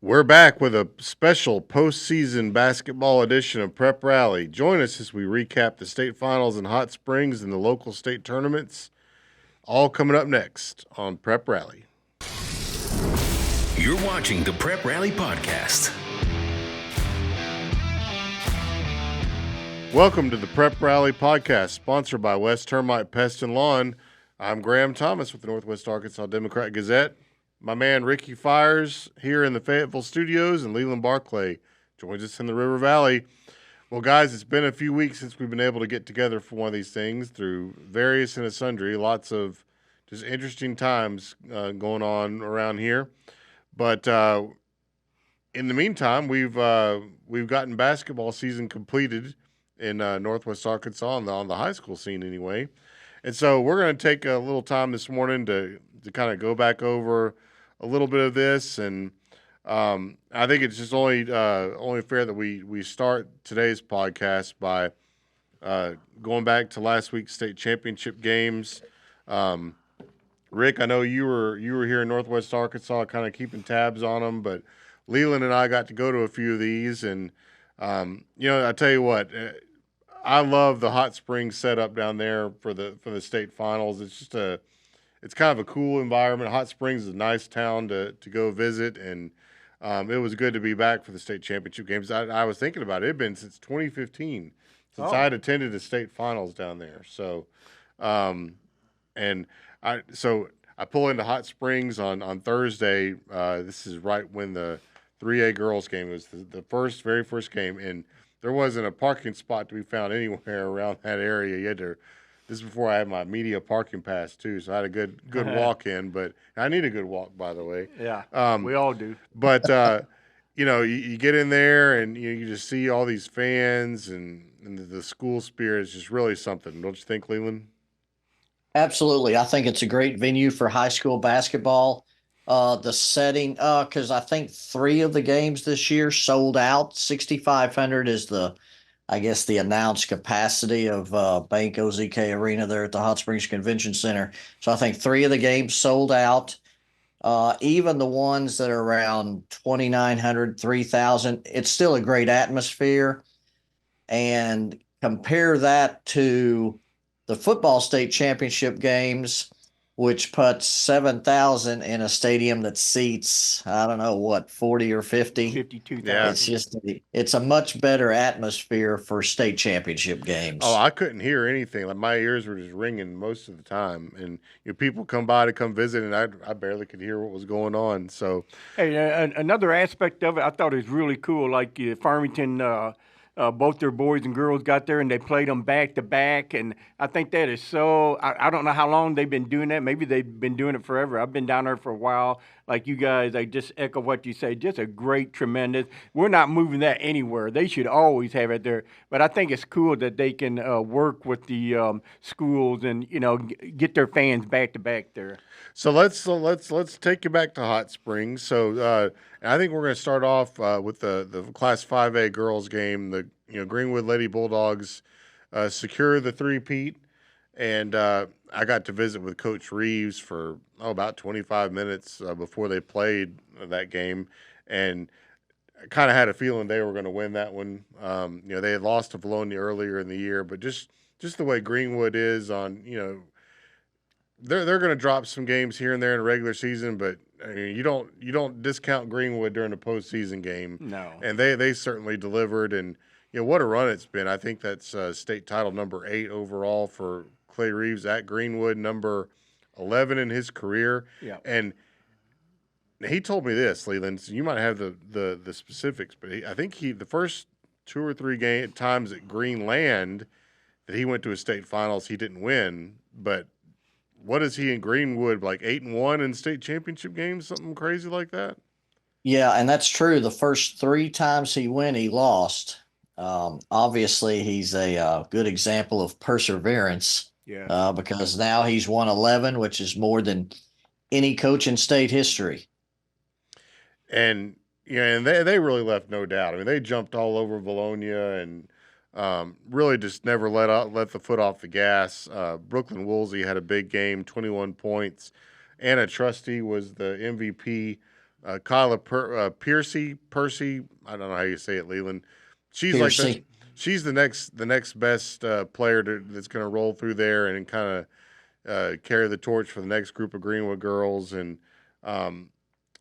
We're back with a special postseason basketball edition of Prep Rally. Join us as we recap the state finals in Hot Springs and the local state tournaments. All coming up next on Prep Rally. You're watching the Prep Rally Podcast. Welcome to the Prep Rally Podcast, sponsored by West Termite Pest and Lawn. I'm Graham Thomas with the Northwest Arkansas Democrat-Gazette. My man Ricky Fires here in the Fayetteville studios, and Leland Barclay joins us in the River Valley. Well, guys, it's been a few weeks since we've been able to get together for one of these things through various and sundry. Lots of just interesting times going on around here. But in the meantime, we've gotten basketball season completed in Northwest Arkansas on the high school scene anyway. And so we're going to take a little time this morning to kind of go back over a little bit of this, and I think it's just only fair that we start today's podcast by going back to last week's state championship games. Rick, I know you were here in Northwest Arkansas, kind of keeping tabs on them, but Leland and I got to go to a few of these, and I tell you what, I love the Hot Springs setup down there for the state finals. It's just it's kind of a cool environment. Hot Springs is a nice town to go visit, and it was good to be back for the state championship games. I was thinking about it. It had been since 2015 since I had attended the state finals down there. So, I pull into Hot Springs on Thursday. This is right when the 3A girls game was the very first game, and there wasn't a parking spot to be found anywhere around that area. You had to. This is before I had my media parking pass too, so I had a good walk in. But I need a good walk, by the way. Yeah, we all do. But you get in there and you just see all these fans, and the school spirit is just really something. Don't you think, Leland? Absolutely. I think it's a great venue for high school basketball. The setting, because I think 3 of the games this year sold out. 6,500 is the announced capacity of Bank OZK Arena there at the Hot Springs Convention Center. So I think 3 of the games sold out. Even the ones that are around 2,900, 3,000, it's still a great atmosphere. And compare that to the football state championship games, which puts 7,000 in a stadium that seats, I don't know, what, 40 or 50? 52,000. Yeah. It's a much better atmosphere for state championship games. Oh, I couldn't hear anything. Like, my ears were just ringing most of the time. And people come by to come visit, and I barely could hear what was going on. So, Hey, another aspect of it, I thought it was really cool. Like Farmington, both their boys and girls got there and they played them back to back. And I think that is so, I don't know how long they've been doing that. Maybe they've been doing it forever. I've been down there for a while. Like you guys, I just echo what you say. Just a great, tremendous. We're not moving that anywhere. They should always have it there. But I think it's cool that they can work with the schools and, get their fans back to back there. So let's take you back to Hot Springs. So I think we're going to start off with the Class 5A girls game. The Greenwood Lady Bulldogs secure the three-peat, and I got to visit with Coach Reeves for about 25 minutes before they played that game, and I kind of had a feeling they were going to win that one. They had lost to Bologna earlier in the year, but just the way Greenwood is on, they're going to drop some games here and there in the regular season, but I mean, you don't discount Greenwood during a postseason game. No. And they certainly delivered, and what a run it's been. I think that's state title number 8 overall for Clay Reeves at Greenwood, number 11 in his career. Yeah. And he told me this, Leland. So you might have the specifics, but I think the first 2 or 3 times at Greenland that he went to a state finals, he didn't win, but what is he in Greenwood, like 8-1 in state championship games, something crazy like that? Yeah, and that's true. The first 3 times he went, he lost. Obviously, he's a good example of perseverance. Yeah. Because now he's won 11, which is more than any coach in state history. And and they really left no doubt. I mean, they jumped all over Bologna and really just never let the foot off the gas. Brooklyn Woolsey had a big game, 21 points. Anna Trusty was the MVP Percy. I don't know how you say it, Leland. She's Piercy. she's the next best player that's going to roll through there and kind of carry the torch for the next group of Greenwood girls. And and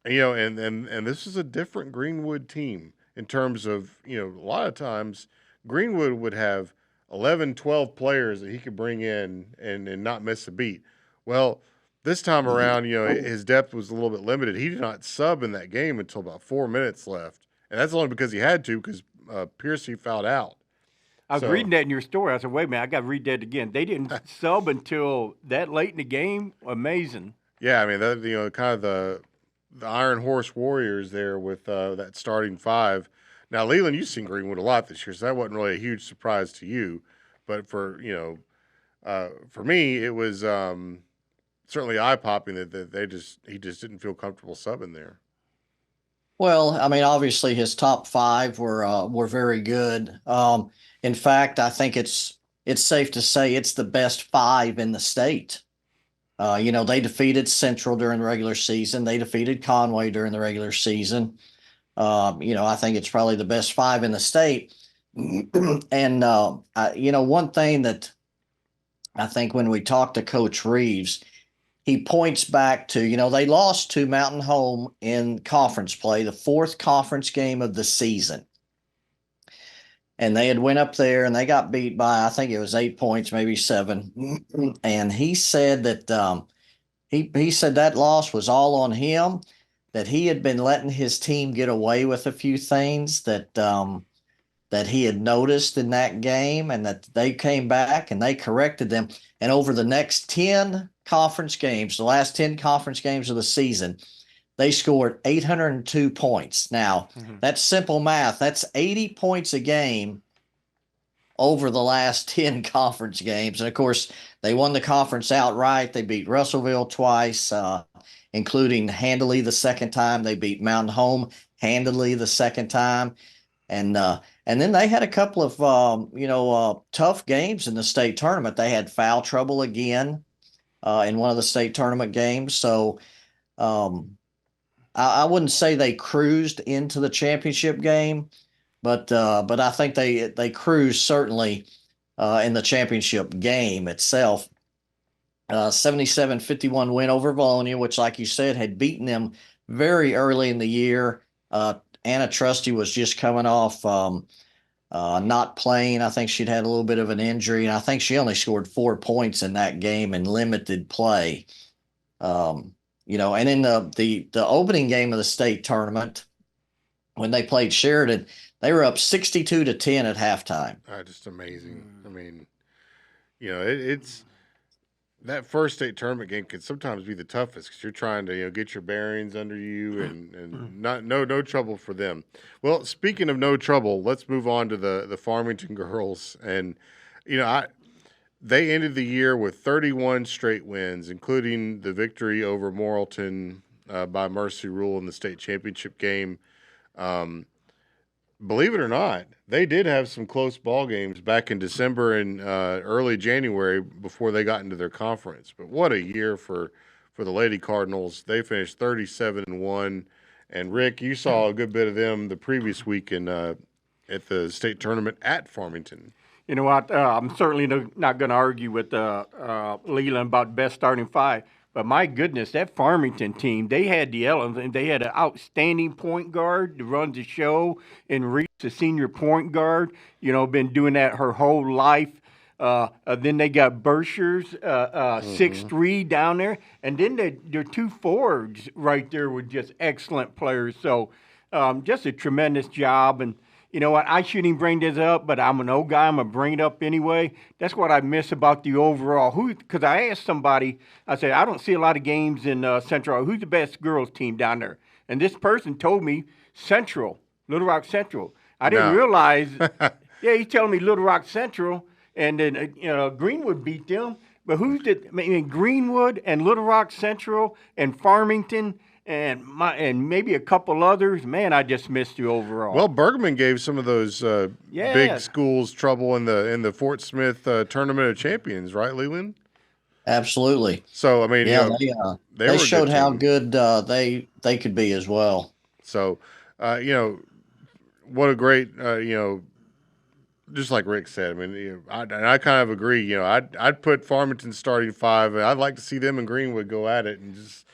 this is a different Greenwood team in terms of, a lot of times Greenwood would have 11, 12 players that he could bring in and not miss a beat. Well, this time around, his depth was a little bit limited. He did not sub in that game until about 4 minutes left. And that's only because he had to, because Piercy fouled out. I was reading that in your story. I said, wait a minute, I got to read that again. They didn't sub until that late in the game? Amazing. Yeah, I mean, that, kind of the Iron Horse Warriors there with that starting five. Now, Leland, you've seen Greenwood a lot this year, so that wasn't really a huge surprise to you. But for me, it was certainly eye-popping that he just didn't feel comfortable subbing there. Well, I mean, obviously his top five were very good. In fact, I think it's safe to say it's the best five in the state. They defeated Central during the regular season. They defeated Conway during the regular season. I think it's probably the best five in the state. And one thing that I think when we talk to Coach Reeves, he points back to, they lost to Mountain Home in conference play, the fourth conference game of the season. And they had went up there and they got beat by, I think it was 8 points, maybe 7. And he said that he said that loss was all on him, that he had been letting his team get away with a few things that he had noticed in that game, and that they came back and they corrected them. And over the next 10 conference games, the last 10 conference games of the season, they scored 802 points. Now, that's simple math. That's 80 points a game over the last 10 conference games. And, of course, they won the conference outright. They beat Russellville twice, including handily the second time. They beat Mountain Home handily the second time. And then they had a couple of, tough games in the state tournament. They had foul trouble again in one of the state tournament games. So I wouldn't say they cruised into the championship game, but I think they cruised certainly in the championship game itself. 77-51 win over Valonia, which, like you said, had beaten them very early in the year. Anna Trusty was just coming off not playing. I think she'd had a little bit of an injury, and I think she only scored 4 points in that game in limited play. And in the opening game of the state tournament, when they played Sheridan, they were up 62-10 at halftime. Just amazing. I mean, it's that first state tournament game can sometimes be the toughest because you're trying to get your bearings under you and no trouble for them. Well, speaking of no trouble, let's move on to the Farmington girls. And they ended the year with 31 straight wins, including the victory over Morrilton by mercy rule in the state championship game. Believe it or not, they did have some close ball games back in December and early January before they got into their conference. But what a year for the Lady Cardinals. They finished 37-1. And Rick, you saw a good bit of them the previous week at the state tournament at Farmington. You know what? I'm certainly not going to argue with Leland about best starting five. But my goodness, that Farmington team, they had the elements, and they had an outstanding point guard to run the show, and Reese, the senior point guard, been doing that her whole life. Then they got Berkshires, 6'3" down there. And then their two forwards right there were just excellent players. So just a tremendous job. And you know what? I shouldn't even bring this up, but I'm an old guy. I'm going to bring it up anyway. That's what I miss about the overall. Because I asked somebody, I said, I don't see a lot of games in Central. Who's the best girls team down there? And this person told me Central, Little Rock Central. I didn't realize. Yeah, he's telling me Little Rock Central, and then Greenwood beat them. But Greenwood and Little Rock Central and Farmington and maybe a couple others. Man, I just missed you overall. Well, Bergman gave some of those big schools trouble in the Fort Smith Tournament of Champions, right, Leland? Absolutely. So I mean, Yeah, they they were a good showed how team. good they could be as well. So, what a great, just like Rick said. I mean, and I kind of agree. I'd put Farmington starting five, and I'd like to see them and Greenwood go at it and just,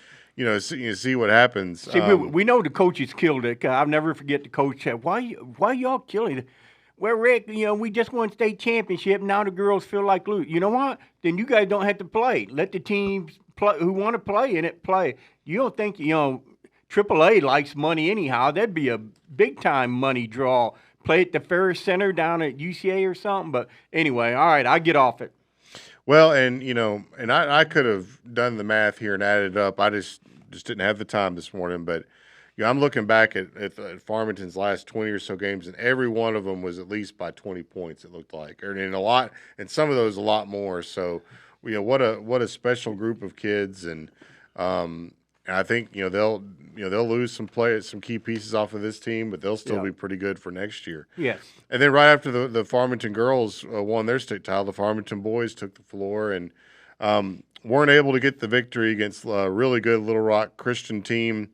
see what happens. See, we know the coaches killed it. I'll never forget the coach said, why y'all killing it? Well, Rick, we just won state championship. Now the girls feel like lose. You know what? Then you guys don't have to play. Let the teams play who want to play in it play. You don't think, AAA likes money anyhow. That'd be a big-time money draw. Play at the Ferris Center down at UCA or something. But anyway, all right, I get off it. Well, and I could have done the math here and added it up. I just didn't have the time this morning. But I'm looking back at Farmington's last 20 or so games, and every one of them was at least by 20 points. It looked like, and some of those a lot more. So, what a special group of kids, and I think they'll lose some key pieces off of this team, but they'll still be pretty good for next year. Yes. And then right after the Farmington girls won their state title, the Farmington boys took the floor and weren't able to get the victory against a really good Little Rock Christian team.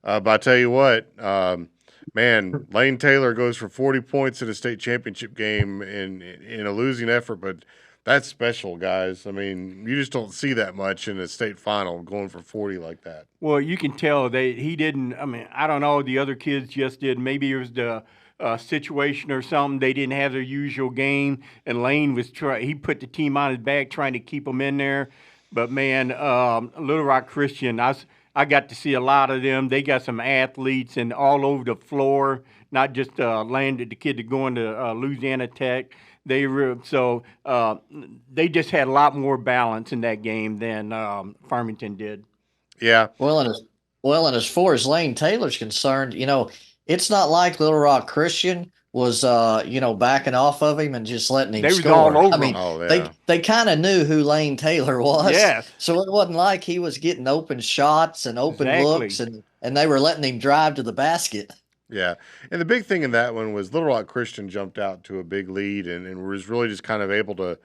But I tell you what, man, Lane Taylor goes for 40 points in a state championship game in a losing effort, but that's special, guys. I mean, you just don't see that much in a state final going for 40 like that. Well, you can tell he didn't. I mean, I don't know. The other kids just did. Maybe it was the situation or something. They didn't have their usual game, and Lane was he put the team on his back trying to keep them in there. But man, Little Rock Christian, I got to see a lot of them. They got some athletes and all over the floor. Not just landed the kid to go into Louisiana Tech. They just had a lot more balance in that game than Farmington did. Yeah. Well, and as far as Lane Taylor's concerned, it's not like Little Rock Christian was backing off of him and just letting him They was score. all over I mean, him. they kind of knew who Lane Taylor was. Yes. So it wasn't like he was getting open shots and open looks, and they were letting him drive to the basket. Yeah, and the big thing in that one was Little Rock Christian jumped out to a big lead and was really just kind of able to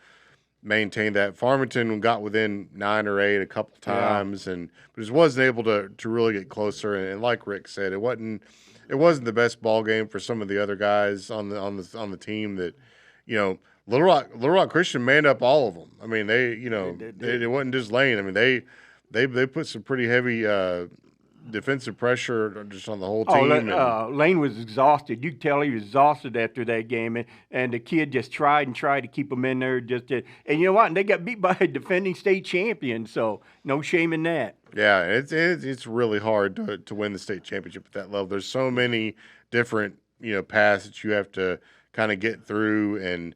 maintain that. Farmington got within 9 or 8 a couple times, but just wasn't able to really get closer. And like Rick said, it wasn't the best ball game for some of the other guys on the team. That Little Rock Christian manned up all of them. I mean, it wasn't just Lane. I mean, they put some pretty heavy defensive pressure just on the whole team. Lane was exhausted. You could tell he was exhausted after that game, and the kid just tried to keep him in there. And you know what? And they got beat by a defending state champion, so no shame in that. Yeah, it's really hard to win the state championship at that level. There's so many different paths that you have to kind of get through, and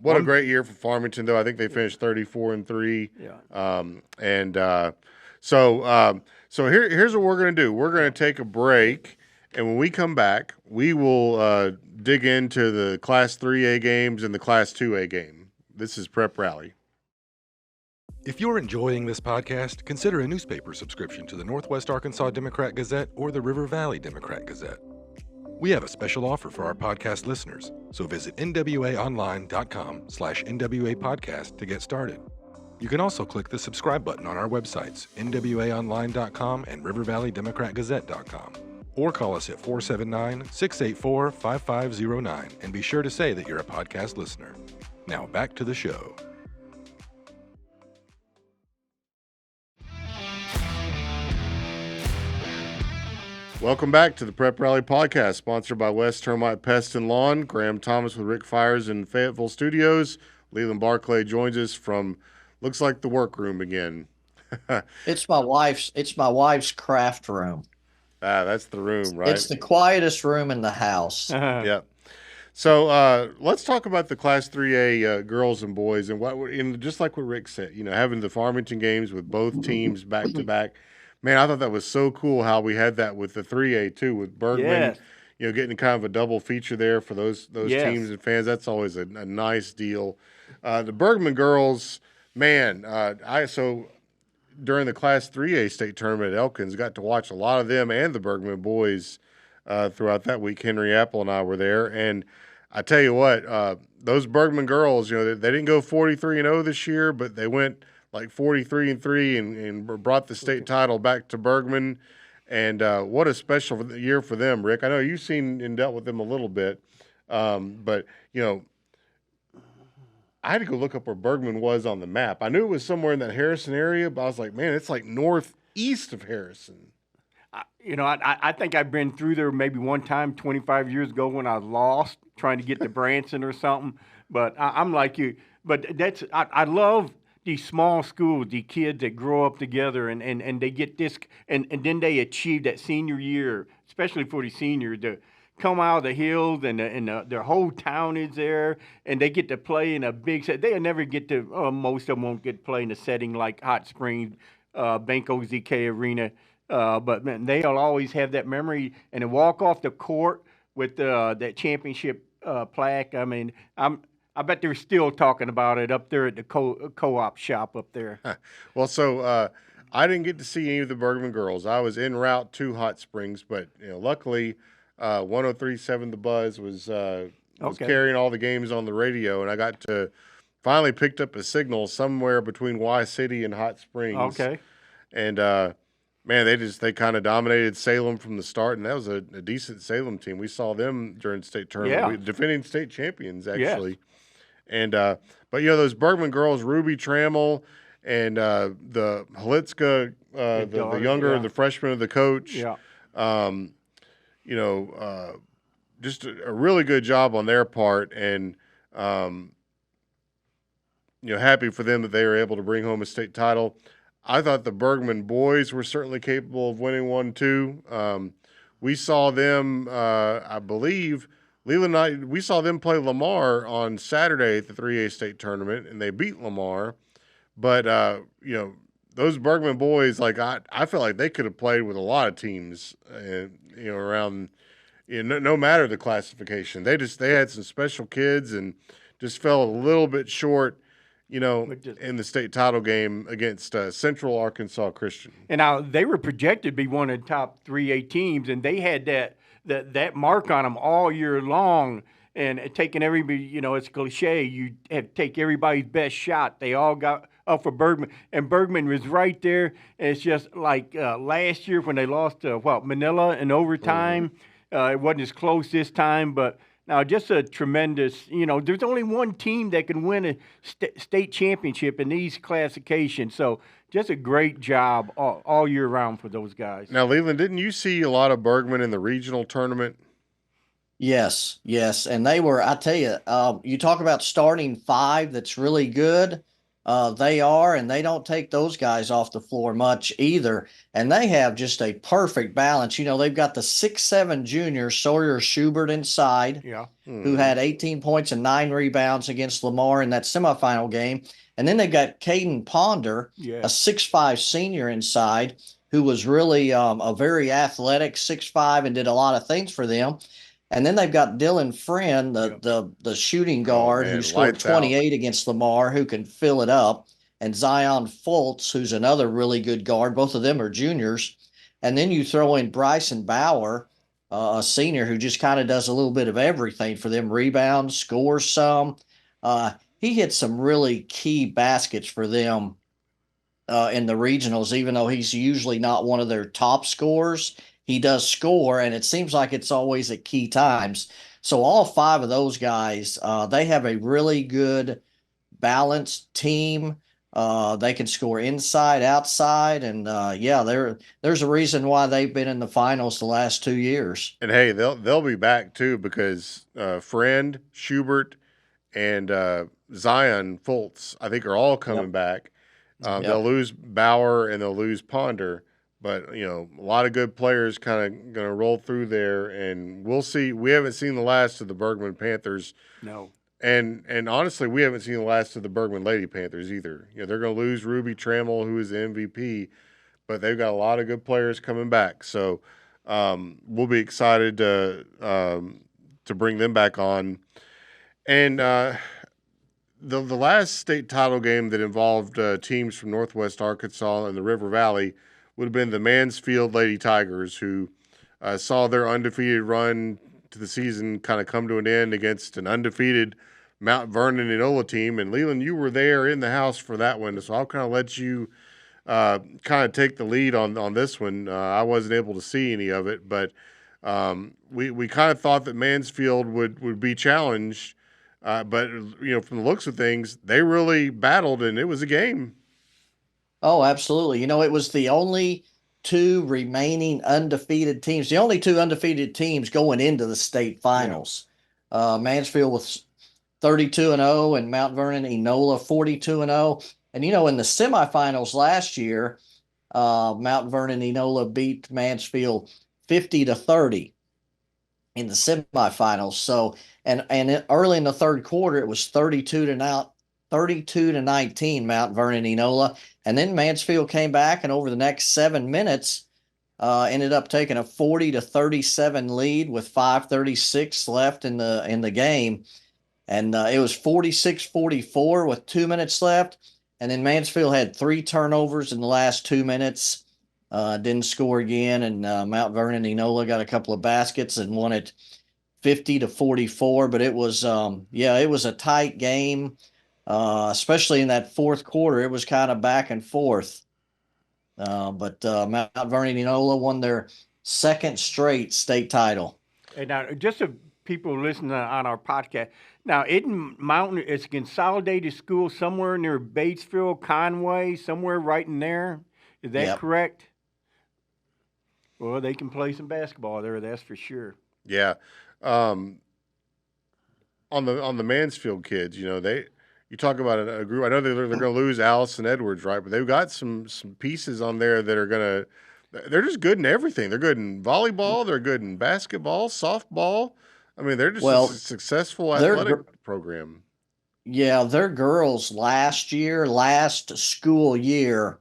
what a great year for Farmington, though. I think they finished 34-3. Yeah. So here's what we're going to do. We're going to take a break, and when we come back, we will dig into the Class 3A games and the Class 2A game. This is Prep Rally. If you're enjoying this podcast, consider a newspaper subscription to the Northwest Arkansas Democrat-Gazette or the River Valley Democrat-Gazette. We have a special offer for our podcast listeners, so visit nwaonline.com/NWA podcast to get started. You can also click the subscribe button on our websites, nwaonline.com and rivervalleydemocratgazette.com, or call us at 479-684-5509 and be sure to say that you're a podcast listener. Now back to the show. Welcome back to the Prep Rally Podcast, sponsored by West Termite Pest and Lawn. Graham Thomas with Rick Fires in Fayetteville Studios. Leland Barclay joins us from, looks like the workroom again. It's my wife's craft room. That's the room, right? It's the quietest room in the house. Yeah. So let's talk about the Class 3A girls and boys, and just like what Rick said, having the Farmington games with both teams back to back. Man, I thought that was so cool how we had that with the 3A too, with Bergman, getting kind of a double feature there for those teams and fans. That's always a nice deal. The Bergman girls, man, during the Class 3A state tournament at Elkins, got to watch a lot of them and the Bergman boys throughout that week. Henry Apple and I were there, and I tell you what, those Bergman girls, they didn't go 43-0 this year, but they went like 43-3 and brought the state title back to Bergman. And what a special year for them, Rick. I know you've seen and dealt with them a little bit, but I had to go look up where Bergman was on the map. I knew it was somewhere in that Harrison area, but I was like, man, it's like northeast of Harrison. I think I've been through there maybe one time 25 years ago when I was lost trying to get to Branson or something. But I'm like you. But I love these small schools, the kids that grow up together and they get this, and then they achieve that senior year, especially for the seniors, to come out of the hills and their whole town is there, and they get to play in a big set. They'll never get to, most of them won't get to play in a setting like Hot Springs, Banco ZK Arena. But man, they'll always have that memory and to walk off the court with that championship plaque. I mean, I bet they're still talking about it up there at the co-op shop up there. Well, so I didn't get to see any of the Bergman girls. I was en route to Hot Springs, but luckily 103.7 The Buzz was carrying all the games on the radio, and I got to finally picked up a signal somewhere between Y City and Hot Springs. Okay. And man, they kind of dominated Salem from the start, and that was a decent Salem team. We saw them during state tournament, defending state champions actually. Yes. And but those Bergman girls, Ruby Trammell and the Halitska, the younger, the freshman of the coach. Yeah. Just a really good job on their part, and happy for them that they were able to bring home a state title. I thought the Bergman boys were certainly capable of winning one too. We saw them, I believe, Leland and I, we saw them play Lamar on Saturday at the 3A state tournament, and they beat Lamar. But those Bergman boys, like I felt like they could have played with a lot of teams, around. No matter the classification, they had some special kids and just fell a little bit short. In the state title game against Central Arkansas Christian. And now they were projected to be one of the top 3A teams, and they had that mark on them all year long. And taking everybody, it's cliche, you have to take everybody's best shot. They all got up for Bergman, and Bergman was right there. And it's just like last year when they lost to Manila in overtime. Mm-hmm. It wasn't as close this time, but. Now, just a tremendous, there's only one team that can win a state championship in these classifications. So just a great job all year round for those guys. Now, Leland, didn't you see a lot of Bergman in the regional tournament? Yes. And they were, I tell you, you talk about starting five that's really good. They are, and they don't take those guys off the floor much either. And they have just a perfect balance. They've got the 6'7" junior Sawyer Schubert inside, who had 18 points and 9 rebounds against Lamar in that semifinal game. And then they've got Caden Ponder, a 6'5" senior inside, who was really a very athletic 6'5" and did a lot of things for them. And then they've got Dylan Friend, the shooting guard who scored 28 against Lamar, who can fill it up, and Zion Fultz, who's another really good guard. Both of them are juniors. And then you throw in Bryson Bauer, a senior who just kind of does a little bit of everything for them, rebounds, scores some. He hit some really key baskets for them in the regionals, even though he's usually not one of their top scorers. He does score, and it seems like it's always at key times. So all 5 of those guys, they have a really good, balanced team. They can score inside, outside, and there's a reason why they've been in the finals the last 2 years. And hey, they'll be back too because Friend, Schubert, and Zion Fultz, I think, are all coming back. They'll lose Bauer and they'll lose Ponder. But, a lot of good players kind of going to roll through there, and we'll see. We haven't seen the last of the Bergman Panthers. No. And honestly, we haven't seen the last of the Bergman Lady Panthers either. They're going to lose Ruby Trammell, who is the MVP, but they've got a lot of good players coming back. So we'll be excited to bring them back on. And the last state title game that involved teams from Northwest Arkansas and the River Valley would have been the Mansfield Lady Tigers, who saw their undefeated run to the season kind of come to an end against an undefeated Mount Vernon Enola team. And Leland, you were there in the house for that one, so I'll kind of let you kind of take the lead on this one. I wasn't able to see any of it, but we kind of thought that Mansfield would be challenged, but from the looks of things, they really battled, and it was a game. Oh, absolutely. It was the only two remaining undefeated teams, the only two undefeated teams going into the state finals. Mansfield was 32-0 and Mount Vernon Enola 42-0. And in the semifinals last year, Mount Vernon Enola beat Mansfield 50-30 in the semifinals. So, and early in the third quarter, it was 32-19 Mount Vernon Enola. And then Mansfield came back, and over the next 7 minutes, ended up taking a 40-37 lead with 5:36 left in the game. And it was 46-44 with 2 minutes left. And then Mansfield had 3 turnovers in the last 2 minutes, didn't score again. And Mount Vernon Enola got a couple of baskets and won it 50-44. But it was, it was a tight game, especially in that fourth quarter. It was kind of back and forth. But Mount Vernon Enola won their second straight state title. And now, just so people listening on our podcast, now Eden Mountain is a consolidated school somewhere near Batesville, Conway, somewhere right in there. Is that correct? Well, they can play some basketball there, that's for sure. Yeah. On the Mansfield kids, you talk about a group. I know they're going to lose Allison Edwards, right? But they've got some pieces on there that are going to. They're just good in everything. They're good in volleyball. They're good in basketball, softball. I mean, they're just a successful athletic program. Yeah, their girls last school year,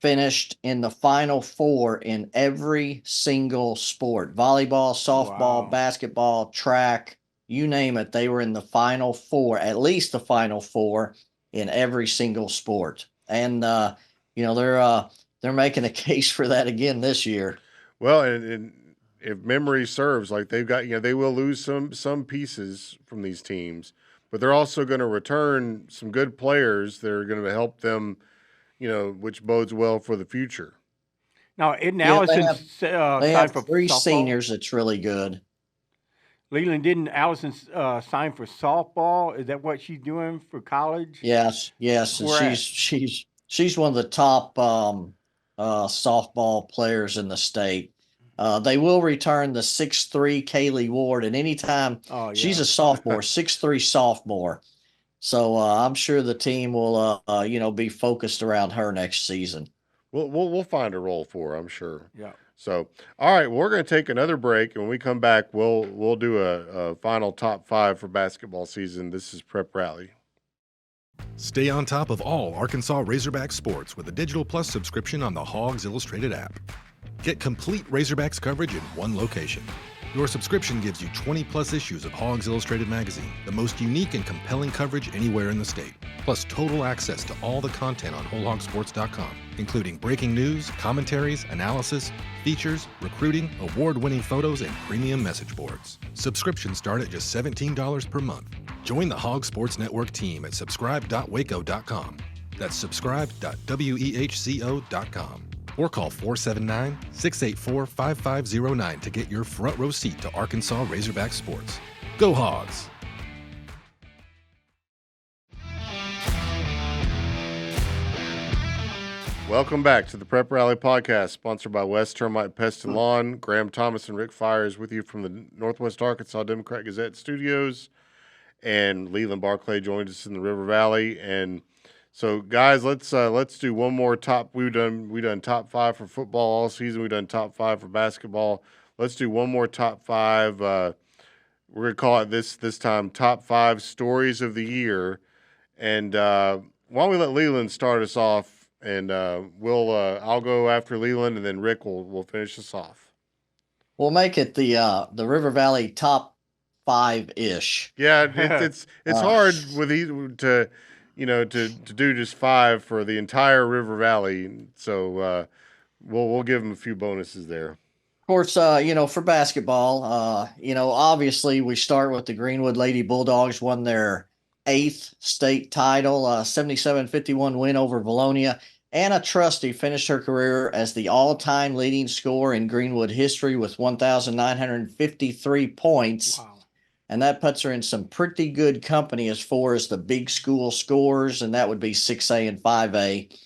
finished in the Final Four in every single sport: volleyball, softball, basketball, track. You name it, they were in the Final Four, at least the Final Four in every single sport. And they're making a case for that again this year. Well, and if memory serves, like they've got, they will lose some pieces from these teams, but they're also going to return some good players that are going to help them, which bodes well for the future. Now, isn't Allison they have 3 seniors that's really good. Leland, didn't Allison sign for softball? Is that what she's doing for college? Yes. And she's one of the top softball players in the state. They will return the 6'3" Kaylee Ward, and anytime she's a sophomore, 6'3" sophomore. So I'm sure the team will be focused around her next season. We'll find a role for her, I'm sure. Yeah. So, all right, we're going to take another break, and when we come back, we'll do a final top 5 for basketball season. This is Prep Rally. Stay on top of all Arkansas Razorback sports with a Digital Plus subscription on the Hogs Illustrated app. Get complete Razorbacks coverage in one location. Your subscription gives you 20-plus issues of Hogs Illustrated magazine, the most unique and compelling coverage anywhere in the state, plus total access to all the content on WholeHogSports.com, including breaking news, commentaries, analysis, features, recruiting, award-winning photos, and premium message boards. Subscriptions start at just $17 per month. Join the Hog Sports Network team at subscribe.waco.com. That's subscribe.wehco.com. Or call 479-684-5509 to get your front row seat to Arkansas Razorback sports. Go Hogs! Welcome back to the Prep Rally Podcast, sponsored by West Termite Pest and Lawn. Graham Thomas and Rick Fires with you from the Northwest Arkansas Democrat-Gazette studios. And Leland Barclay joined us in the River Valley. And so, guys, let's do one more top. We've done top 5 for football all season. We've done top 5 for basketball. Let's do one more top 5. We're gonna call it this time top 5 stories of the year. And why don't we let Leland start us off? And I'll go after Leland, and then Rick will finish us off. We'll make it the River Valley top 5-ish. Yeah, it's hard with to do just 5 for the entire River Valley. So we'll give them a few bonuses there. Of course, for basketball, obviously we start with the Greenwood Lady Bulldogs won their eighth state title, 77-51 win over Valonia. Anna Trusty finished her career as the all-time leading scorer in Greenwood history with 1,953 points. Wow. And that puts her in some pretty good company as far as the big school scores, and that would be 6A and 5A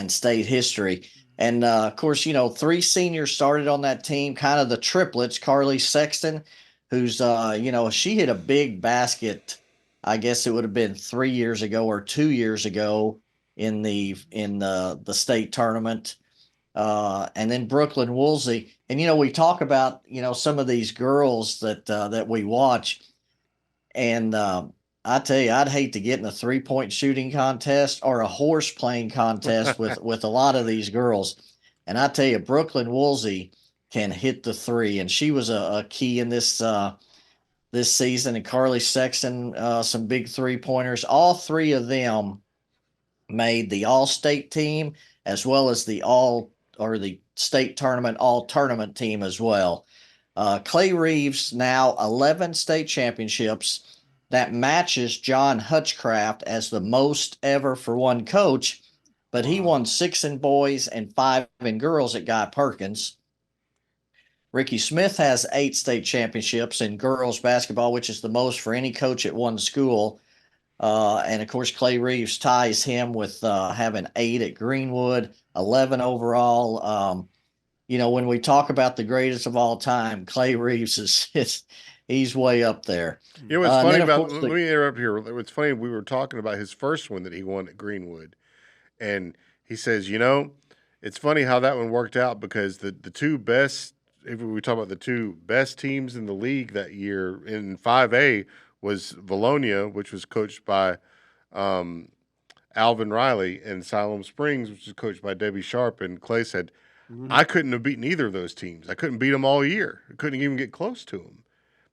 in state history. And, of course, 3 seniors started on that team, kind of the triplets. Carly Sexton, who's, she hit a big basket. I guess it would have been 3 years ago or 2 years ago in the state tournament. And then Brooklyn Woolsey. And, we talk about, some of these girls that we watch. And I tell you, I'd hate to get in a 3-point shooting contest or a horse playing contest with a lot of these girls. And I tell you, Brooklyn Woolsey can hit the 3. And she was a key in this season. And Carly Sexton, some big 3-pointers. All 3 of them made the all-state team as well as the state tournament all-tournament team as well. Clay Reeves now 11 state championships. That matches John Hutchcraft as the most ever for one coach, but he won 6 in boys and 5 in girls at Guy Perkins. Ricky Smith has 8 state championships in girls basketball, which is the most for any coach at one school. And of course, Clay Reeves ties him with having 8 at Greenwood, 11 overall. When we talk about the greatest of all time, Clay Reeves he's way up there. What's funny about, let me interrupt here. It's funny, we were talking about his first one that he won at Greenwood. And he says, it's funny how that one worked out because the 2 best, if we talk about the 2 best teams in the league that year in 5A was Valonia, which was coached by Alvin Riley, and Siloam Springs, which was coached by Debbie Sharp. And Clay said, I couldn't have beaten either of those teams. I couldn't beat them all year. I couldn't even get close to them.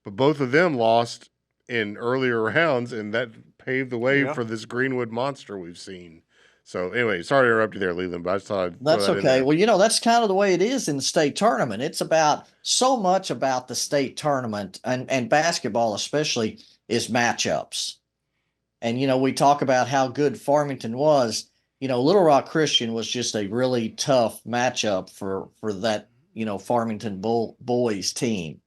But both of them lost in earlier rounds, and that paved the way for this Greenwood monster we've seen. So anyway, sorry to interrupt you there, Leland, but I just thought I'd That's throw that okay. in there. Well, that's kind of the way it is in the state tournament. It's about so much about the state tournament and basketball especially is matchups. And, we talk about how good Farmington was. Little Rock Christian was just a really tough matchup for that, Farmington boys team.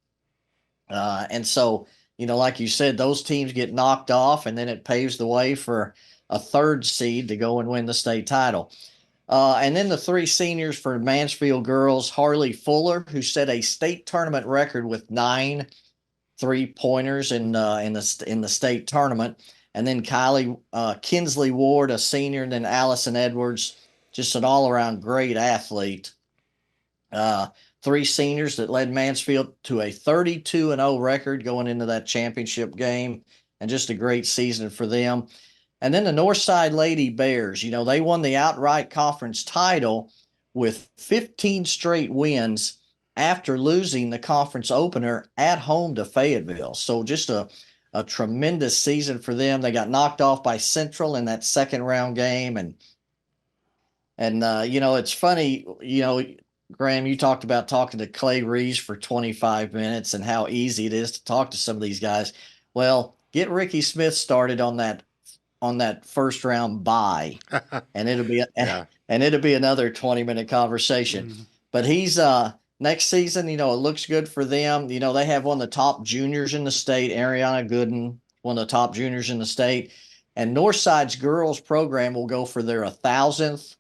And so, like you said, those teams get knocked off, and then it paves the way for a 3rd seed to go and win the state title. And then the 3 seniors for Mansfield girls, Harley Fuller, who set a state tournament record with 9 3-pointers in the state tournament. And then Kylie Kinsley Ward, a senior, and then Allison Edwards, just an all-around great athlete. 3 seniors that led Mansfield to a 32-0 record going into that championship game, and just a great season for them. And then the Northside Lady Bears, they won the outright conference title with 15 straight wins after losing the conference opener at home to Fayetteville. So just a tremendous season for them. They got knocked off by Central in that 2nd round game. And it's funny, Graham, you talked about talking to Clay Reeves for 25 minutes and how easy it is to talk to some of these guys. Well, get Ricky Smith started on that 1st round bye, and it'll be another 20-minute conversation. Mm-hmm. But he's next season, it looks good for them. They have one of the top juniors in the state, Ariana Gooden, one of the top juniors in the state. And Northside's girls program will go for their 1,000th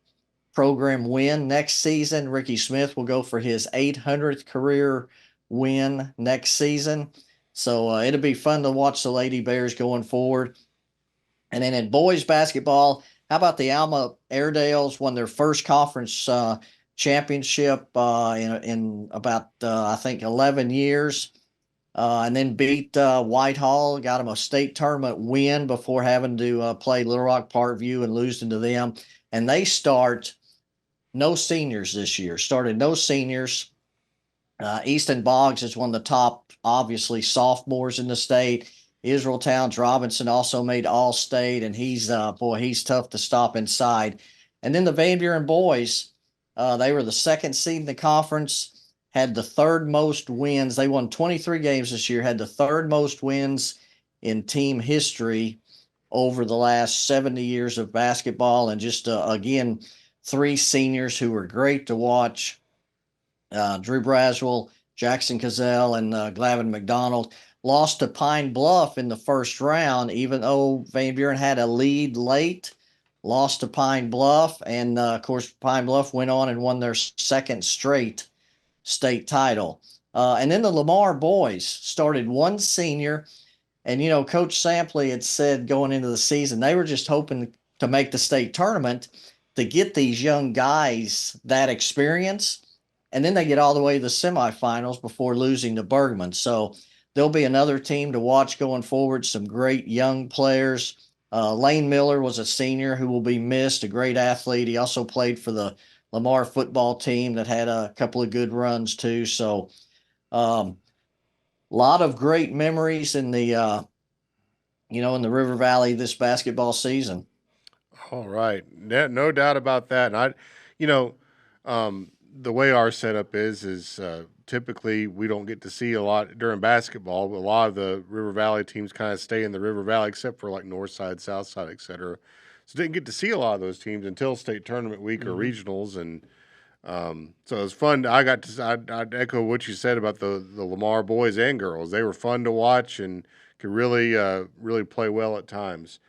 program win next season. Ricky Smith will go for his 800th career win next season. So it'll be fun to watch the Lady Bears going forward. And then in boys basketball, how about the Alma Airedales won their first conference championship in about, I think, 11 years, and then beat Whitehall, got them a state tournament win before having to play Little Rock Parkview and losing to them. And they start no seniors this year, started no seniors. Easton Boggs is one of the top, obviously, sophomores in the state. Israel Towns Robinson also made All-State, and he's tough to stop inside. And then the Van Buren boys, they were the 2nd seed in the conference, had the 3rd most wins. They won 23 games this year, had the 3rd most wins in team history over the last 70 years of basketball. And just, again, 3 seniors who were great to watch. Drew Braswell, Jackson Cazell, and Glavin McDonald lost to Pine Bluff in the first round, even though Van Buren had a lead late, lost to Pine Bluff. And, of course, Pine Bluff went on and won their second straight state title. And then the Lamar boys started one senior. And, Coach Sampley had said going into the season, they were just hoping to make the state tournament to get these young guys that experience. And then they get all the way to the semifinals before losing to Bergman. So there'll be another team to watch going forward, some great young players. Lane Miller was a senior who will be missed, a great athlete. He also played for the Lamar football team that had a couple of good runs too. So a lot of great memories in the, in the River Valley this basketball season. All right. No doubt about that. And the way our setup is typically we don't get to see a lot during basketball. A lot of the River Valley teams kind of stay in the River Valley, except for like Northside, Southside, et cetera. So didn't get to see a lot of those teams until state tournament week or regionals. And so it was fun. I'd echo what you said about the Lamar boys and girls. They were fun to watch and could really play well at times.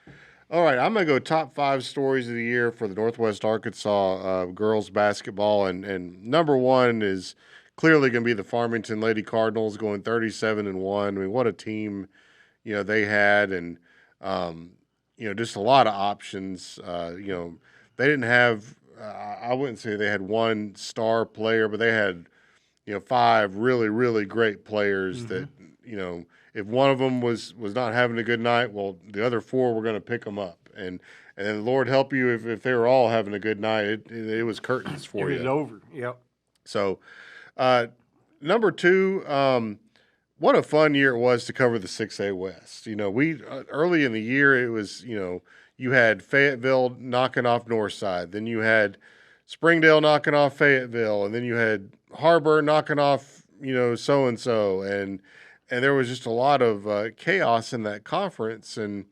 All right, I'm going to go top 5 stories of the year for the Northwest Arkansas girls basketball. And number 1 is clearly going to be the Farmington Lady Cardinals going 37-1. I mean, what a team, they had. And, just a lot of options. They didn't have, I wouldn't say they had one star player, but they had, 5 really, really great players that, if one of them was not having a good night, well, the other 4 were going to pick them up. And then Lord help you if they were all having a good night, it was curtains for you. It was over, yep. So number 2, what a fun year it was to cover the 6A West. We early in the year, it was, you had Fayetteville knocking off Northside. Then you had Springdale knocking off Fayetteville. And then you had Harbor knocking off, so-and-so. And there was just a lot of chaos in that conference. And,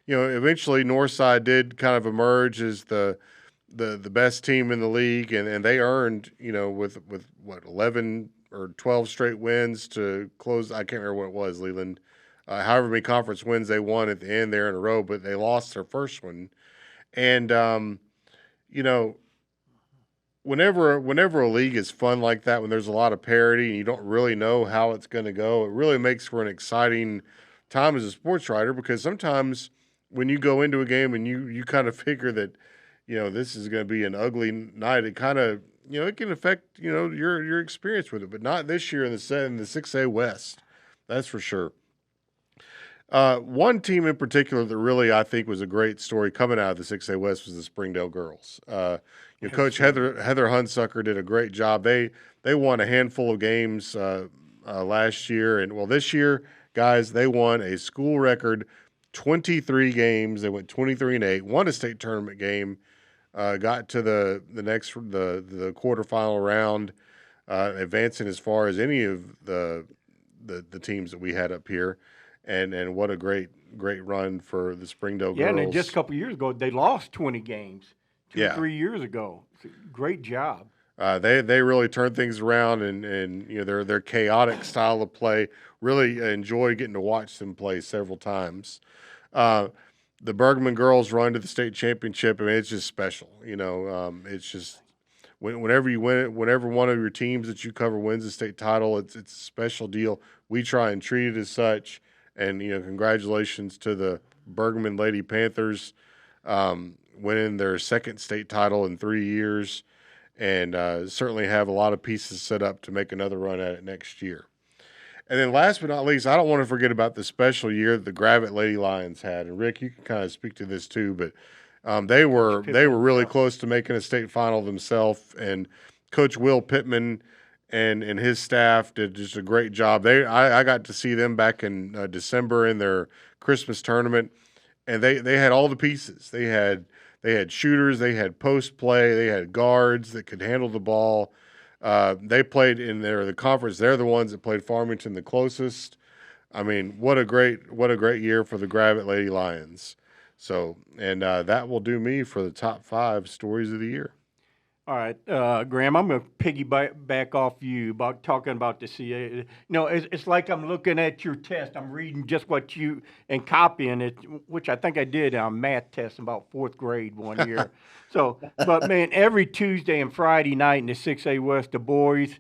eventually Northside did kind of emerge as the best team in the league. And they earned, with what, 11 or 12 straight wins to close. I can't remember what it was, Leland. However many conference wins they won at the end there in a row, but they lost their first one. And, whenever a league is fun like that, when there's a lot of parity and you don't really know how it's going to go, it really makes for an exciting time as a sports writer, because sometimes when you go into a game and you kind of figure that, this is going to be an ugly night, it kind of, it can affect, your experience with it, but not this year in the 6A West. That's for sure. One team in particular that really I think was a great story coming out of the 6A West was the Springdale girls. Coach Heather Hunsucker did a great job. They won a handful of games last year, and this year, guys, they won a school record 23 games. They went 23-8, won a state tournament game, got to the quarterfinal round, advancing as far as any of the teams that we had up here. And what a great run for the Springdale girls. Yeah, and then just a couple of years ago, they lost 20 games. 3 years ago. It's a great job. They really turned things around, and their chaotic style of play, really enjoy getting to watch them play several times. The Bergman girls run to the state championship. I mean, it's just special. It's just whenever you win it, whenever one of your teams that you cover wins a state title, it's a special deal. We try and treat it as such. And, congratulations to the Bergman Lady Panthers winning their second state title in 3 years, and certainly have a lot of pieces set up to make another run at it next year. And then last but not least, I don't want to forget about the special year that the Gravette Lady Lions had. And Rick, you can kind of speak to this too, but they were really close to making a state final themselves, and Coach Will Pittman and his staff did just a great job. I got to see them back in December in their Christmas tournament, and they had all the pieces. They had shooters, they had post play, they had guards that could handle the ball. They played in the conference. They're the ones that played Farmington the closest. I mean, what a great year for the Gravette Lady Lions. So, and that will do me for the top 5 stories of the year. All right, Graham, I'm going to piggyback back off you about talking about the CA. No, it's like I'm looking at your test. I'm reading just what you and copying it, which I think I did on math test in about 4th grade one year. So, but man, every Tuesday and Friday night in the 6A West, the boys,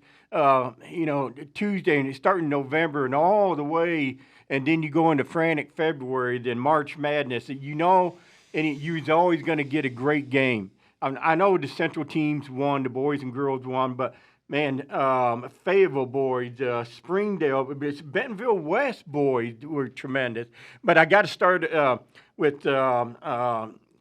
Tuesday and starting November and all the way, and then you go into frantic February, then March Madness, and you're always going to get a great game. I know the Central teams won, the boys and girls won, but man, Fayetteville boys, Springdale, Bentonville West boys were tremendous. But I got to start with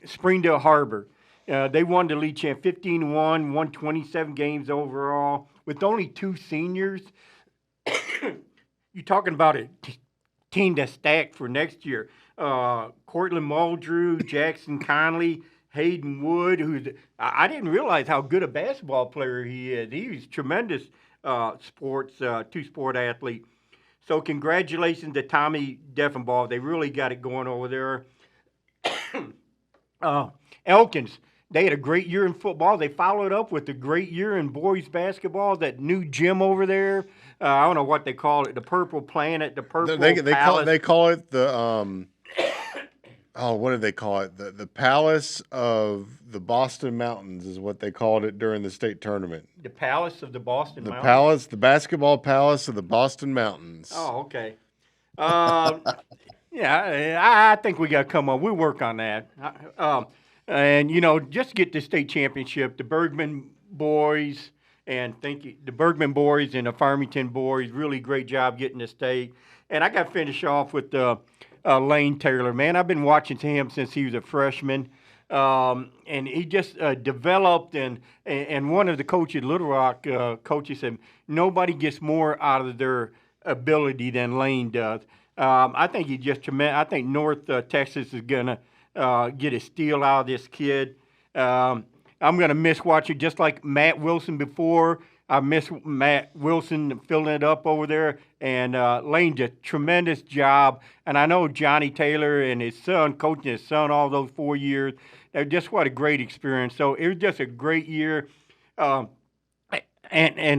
Springdale Harbor. They won the league champ 15-1, won 27 games overall with only 2 seniors. You're talking about a team that's stacked for next year. Cortland Muldrew, Jackson Conley, Hayden Wood, I didn't realize how good a basketball player he is. He's tremendous two-sport athlete. So congratulations to Tommy Deffenbaugh. They really got it going over there. Elkins, they had a great year in football. They followed up with a great year in boys basketball. That new gym over there, I don't know what they call it, the Purple Planet, the Purple Palace. They call it the what did they call it? The Palace of the Boston Mountains is what they called it during the state tournament. The Palace of the Boston Mountains? Palace, the basketball palace of the Boston Mountains. Oh, okay. I think we got to come on. We'll work on that. And, just to get the state championship, the Bergman boys and the Bergman boys and the Farmington boys, really great job getting the state. And I got to finish off with Lane Taylor. Man, I've been watching him since he was a freshman. And he just developed, and one of the coaches, Little Rock coaches, said nobody gets more out of their ability than Lane does. I think he's just tremendous. I think North Texas is going to get a steal out of this kid. I'm going to miss watching, just like Matt Wilson before. I miss Matt Wilson filling it up over there. And Lane did a tremendous job. And I know Johnny Taylor and his son, coaching his son all those 4 years, just what a great experience. So it was just a great year. And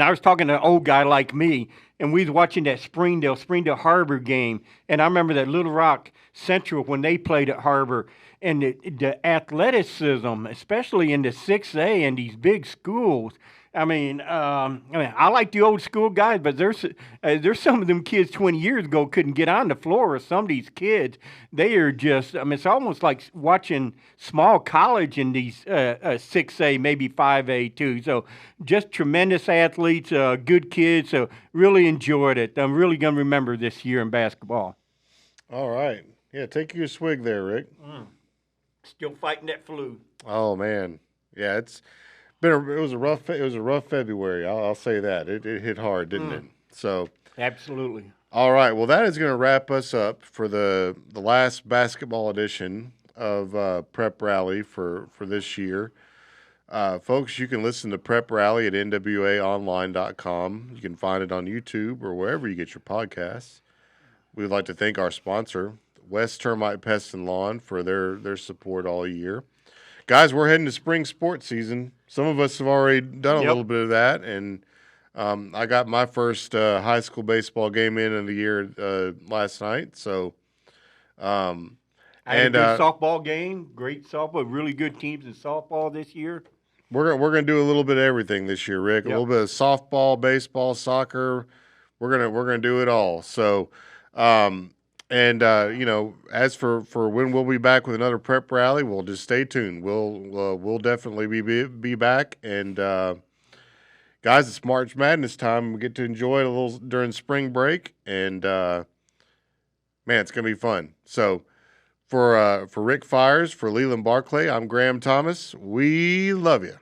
I was talking to an old guy like me, and we was watching that Springdale Harbor game. And I remember that Little Rock Central when they played at Harbor. And the athleticism, especially in the 6A and these big schools. I mean, I like the old school guys, but there's some of them kids 20 years ago couldn't get on the floor. Or some of these kids, they are just. I mean, it's almost like watching small college in these 6A, maybe 5A too. So just tremendous athletes, good kids. So really enjoyed it. I'm really gonna remember this year in basketball. All right, yeah, take your swig there, Rick. Still fighting that flu. Oh man, yeah, it was a rough February. I'll say that it hit hard, didn't it? So absolutely. All right, well that is going to wrap us up for the last basketball edition of Prep Rally for this year. Folks, you can listen to Prep Rally at nwaonline.com. You can find it on YouTube or wherever you get your podcasts. We'd like to thank our sponsor, West Termite Pest and Lawn, for their support all year. Guys, we're heading to spring sports season. Some of us have already done a little bit of that, and I got my first high school baseball game in of the year last night. So, I had a good softball game, great softball, really good teams in softball this year. We're gonna do a little bit of everything this year, Rick. A little bit of softball, baseball, soccer. We're gonna do it all. So. As for when we'll be back with another prep rally, we'll just stay tuned. We'll definitely be back. And guys, it's March Madness time. We get to enjoy it a little during spring break, and man, it's gonna be fun. So for Rick Fires, for Leland Barclay, I'm Graham Thomas. We love you.